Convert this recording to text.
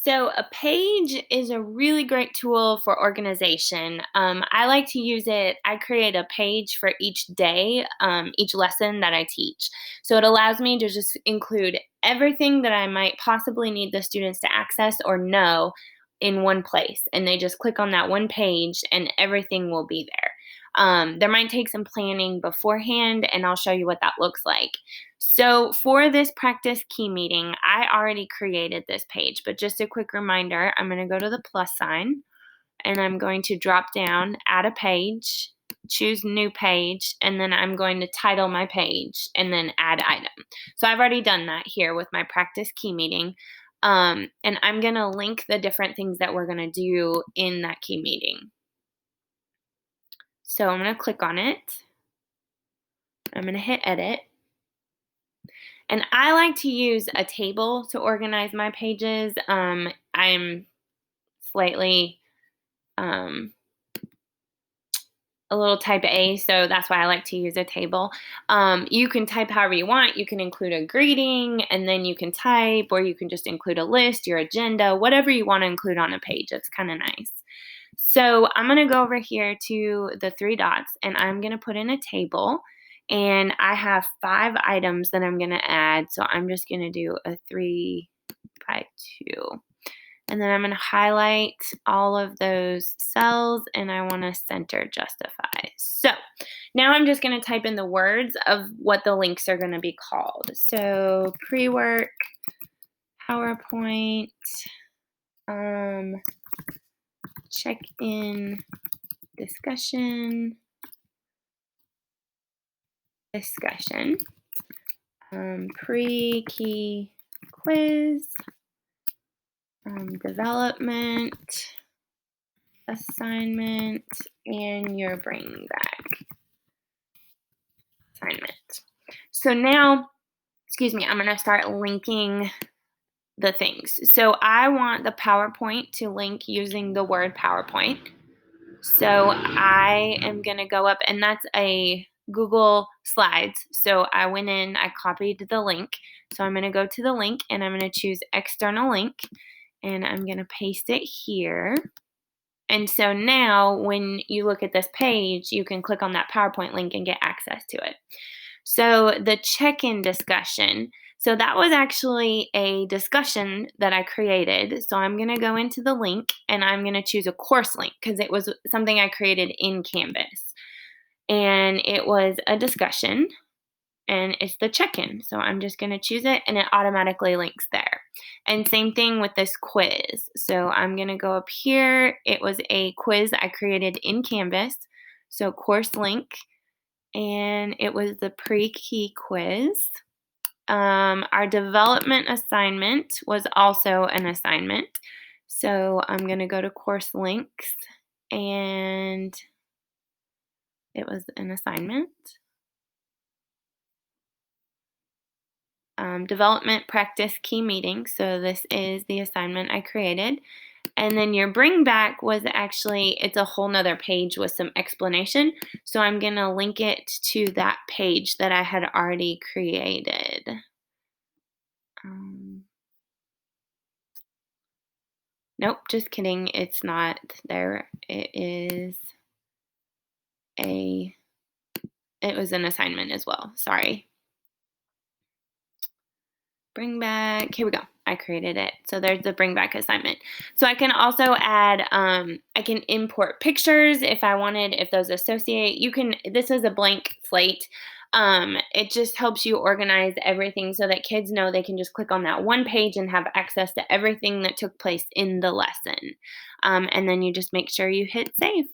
So, a page is a really great tool for organization. I like to use it. I create a page for each day, each lesson that I teach. So, it allows me to just include everything that I might possibly need the students to access or know in one place. And they just click on that one page, and everything will be there. There might take some planning beforehand, and I'll show you what that looks like. So, for this practice key meeting, I already created this page, but just a quick reminder, I'm going to go to the plus sign and I'm going to drop down, add a page, choose new page, and then I'm going to title my page and then add item. So, I've already done that here with my practice key meeting. And I'm going to link the different things that we're going to do in that key meeting. So, I'm going to click on it. I'm going to hit edit. And I like to use a table to organize my pages. I'm slightly um, a little type A, so that's why I like to use a table. You can type however you want. You can include a greeting, and then you can type, or you can just include a list, your agenda, whatever you want to include on a page. It's kind of nice. So I'm going to go over here to the three dots, and I'm going to put in a table. And I have 5 items that I'm going to add. So I'm just going to do a 3 by 2. And then I'm going to highlight all of those cells, and I want to center justify. So now I'm just going to type in the words of what the links are going to be called. So pre-work, PowerPoint, check-in, discussion, pre-key quiz, development, assignment, and your bring back assignment. So now, I'm going to start linking the things. So I want the PowerPoint to link using the word PowerPoint. So I am going to go up, and that's a Google Slides. So I went in, I copied the link. So I'm going to go to the link, and I'm going to choose external link, and I'm going to paste it here. And so now when you look at this page, you can click on that PowerPoint link and get access to it. So the check-in discussion, so that was actually a discussion that I created. So I'm going to go into the link, and I'm going to choose a course link because it was something I created in Canvas. And it was a discussion, and it's the check-in. So I'm just going to choose it, and it automatically links there. And same thing with this quiz. So I'm going to go up here. It was a quiz I created in Canvas. So course link, and it was the pre-key quiz. Our development assignment was also an assignment. So I'm going to go to course links, and it was an assignment. Development practice key meeting. So this is the assignment I created. And then your bring back was actually, it's a whole nother page with some explanation. So I'm going to link it to that page that I had already created. Nope, just kidding. It's not there. It was an assignment as well. Sorry. Bring back, here we go. I created it. So there's the bring back assignment. So I can also add, I can import pictures if I wanted, if those associate. This is a blank slate. It just helps you organize everything so that kids know they can just click on that one page and have access to everything that took place in the lesson. And then you just make sure you hit save.